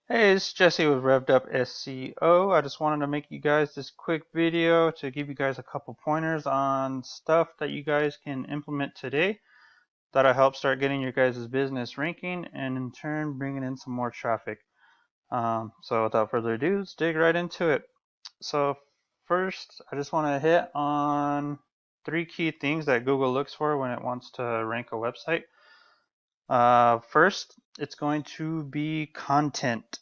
Hey, it's Jesse with Revved Up SEO. I just wanted to make you guys this quick video to give you guys a couple pointers on stuff that you guys can implement today that'll help start getting your guys' business ranking and in turn bringing in some more traffic. So without further ado, let's dig right into it. So first, I just want to hit on three key things that Google looks for when it wants to rank a website. First, it's going to be content.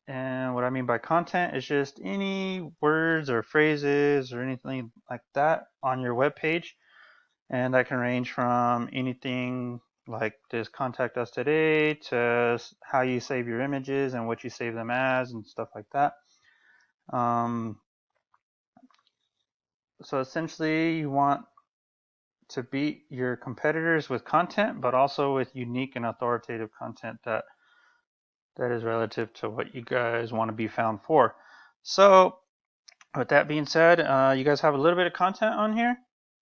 And what I mean by content is just any words or phrases or anything like that on your web page. And that can range from anything like just contact us today to how you save your images and what you save them as and stuff like that. Um, so essentially, you want to beat your competitors with content, but also with unique and authoritative content that is relative to what you guys want to be found for. So with that being said, you guys have a little bit of content on here.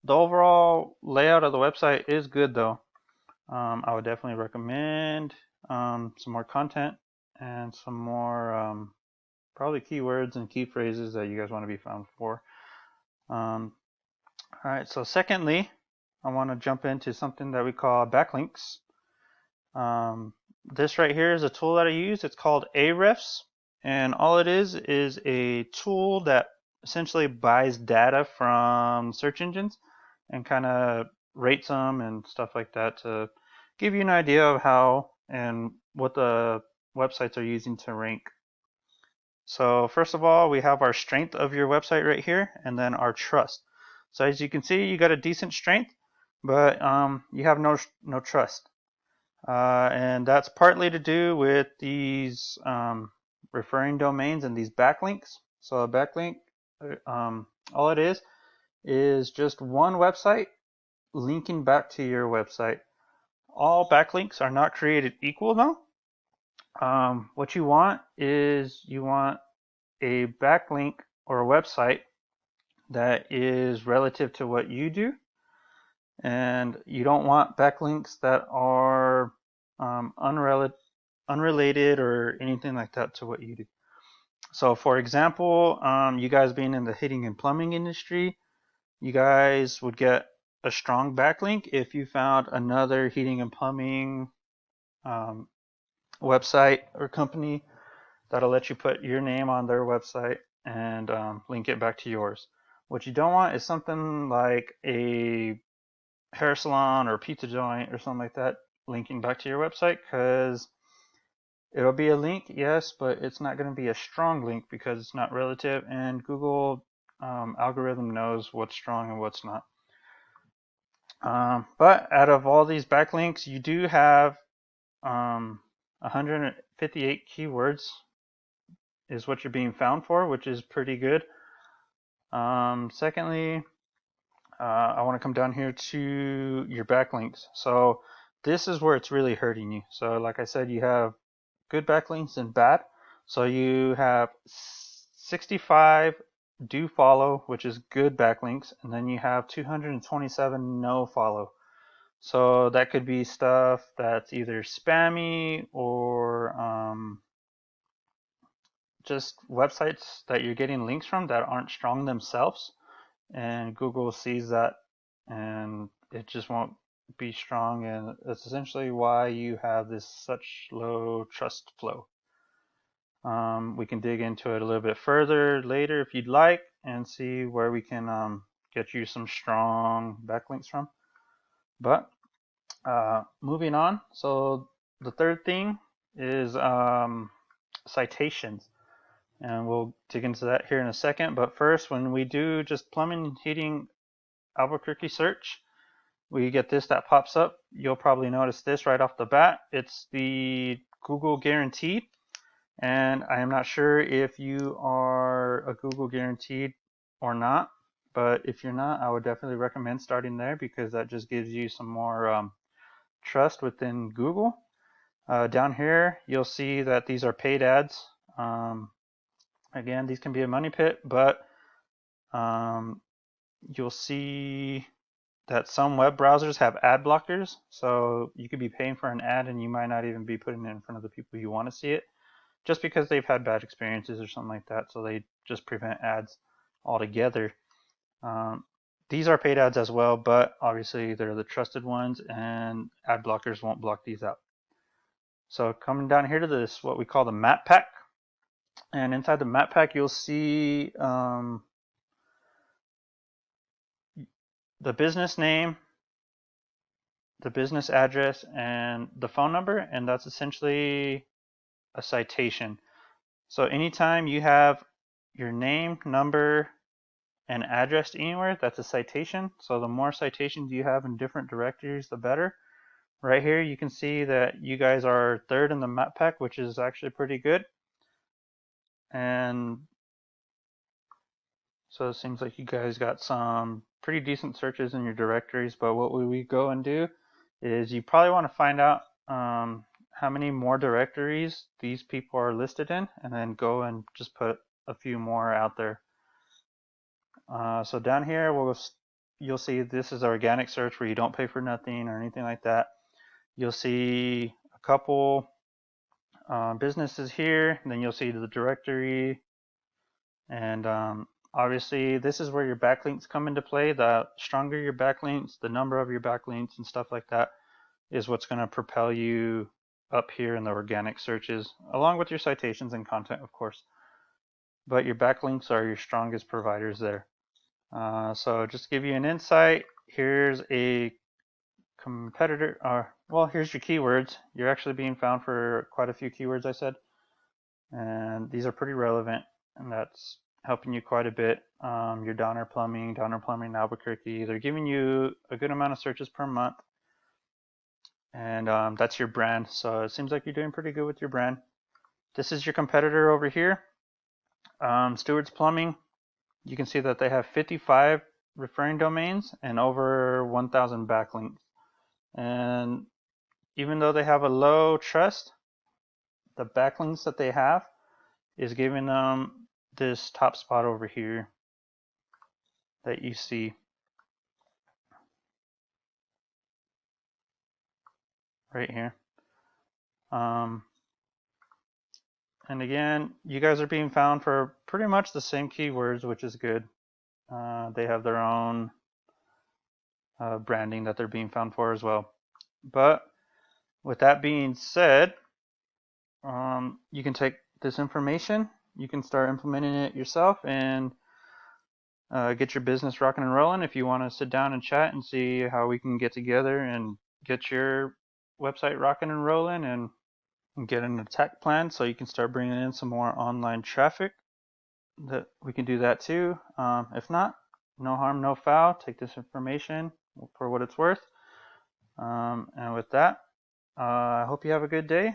The overall layout of the website is good though. I would definitely recommend some more content and some more probably keywords and key phrases that you guys want to be found for. All right, so secondly, I want to jump into something that we call backlinks. This right here is a tool that I use. It's called Ahrefs, and all it is a tool that essentially buys data from search engines and kind of rates them and stuff like that to give you an idea of how and what the websites are using to rank. So first of all, we have our strength of your website right here, and then our trust. So as you can see, you got a decent strength, but you have no trust. And that's partly to do with these referring domains and these backlinks. So a backlink, all it is just one website linking back to your website. All backlinks are not created equal though. What you want is you want a backlink or a website that is relative to what you do, and you don't want backlinks that are unrelated or anything like that to what you do. So, for example, you guys being in the heating and plumbing industry, you guys would get a strong backlink if you found another heating and plumbing um, website or company that'll let you put your name on their website and link it back to yours. What you don't want is something like a hair salon or pizza joint or something like that linking back to your website, because it'll be a link, yes, but it's not going to be a strong link because it's not relative, and Google algorithm knows what's strong and what's not. But out of all these backlinks, you do have 158 keywords is what you're being found for, which is pretty good. Secondly, I want to come down here to your backlinks. So this is where it's really hurting you. So like I said, you have good backlinks and bad. So you have 65 do follow, which is good backlinks, and then you have 227 no follow. So that could be stuff that's either spammy or just websites that you're getting links from that aren't strong themselves, and Google sees that and it just won't be strong, and that's essentially why you have this such low trust flow. We can dig into it a little bit further later if you'd like and see where we can get you some strong backlinks from. But moving on, so the third thing is citations. And we'll dig into that here in a second. But first, when we do just plumbing, heating, Albuquerque search, we get this that pops up. You'll probably notice this right off the bat. It's the Google Guaranteed. And I am not sure if you are a Google Guaranteed or not. But if you're not, I would definitely recommend starting there because that just gives you some more trust within Google. Down here, you'll see that these are paid ads. Again, these can be a money pit, but um, you'll see that some web browsers have ad blockers. So you could be paying for an ad and you might not even be putting it in front of the people you want to see it just because they've had bad experiences or something like that. So they just prevent ads altogether. These are paid ads as well, but obviously they're the trusted ones, and ad blockers won't block these out. So coming down here to this, what we call the map pack, and inside the map pack you'll see the business name, the business address, and the phone number, and that's essentially a citation. So anytime you have your name, number, and address anywhere, that's a citation. So the more citations you have in different directories, the better. Right here you can see that you guys are third in the map pack, which is actually pretty good. And so it seems like you guys got some pretty decent searches in your directories, but what we go and do is you probably want to find out how many more directories these people are listed in, and then go and just put a few more out there. So down here you'll see this is organic search where you don't pay for nothing or anything like that. You'll see a couple businesses here, and then you'll see the directory, and obviously this is where your backlinks come into play. The stronger your backlinks, the number of your backlinks and stuff like that is what's going to propel you up here in the organic searches, along with your citations and content, of course. But your backlinks are your strongest providers there. So just to give you an insight, here's a competitor, well, here's your keywords. You're actually being found for quite a few keywords, I said, and these are pretty relevant, and that's helping you quite a bit. Your Donner Plumbing Albuquerque, they're giving you a good amount of searches per month, and that's your brand. So it seems like you're doing pretty good with your brand. This is your competitor over here, Stewart's Plumbing. You can see that they have 55 referring domains and over 1,000 backlinks. And even though they have a low trust, the backlinks that they have is giving them this top spot over here that you see right here. And again, you guys are being found for pretty much the same keywords, which is good. They have their own branding that they're being found for as well. But with that being said, you can take this information, you can start implementing it yourself, and get your business rocking and rolling. If you want to sit down and chat and see how we can get together and get your website rocking and rolling, and get an attack plan so you can start bringing in some more online traffic, that we can do that too. If not, no harm, no foul. Take this information for what it's worth. And with that, I hope you have a good day,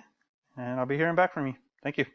and I'll be hearing back from you. Thank you.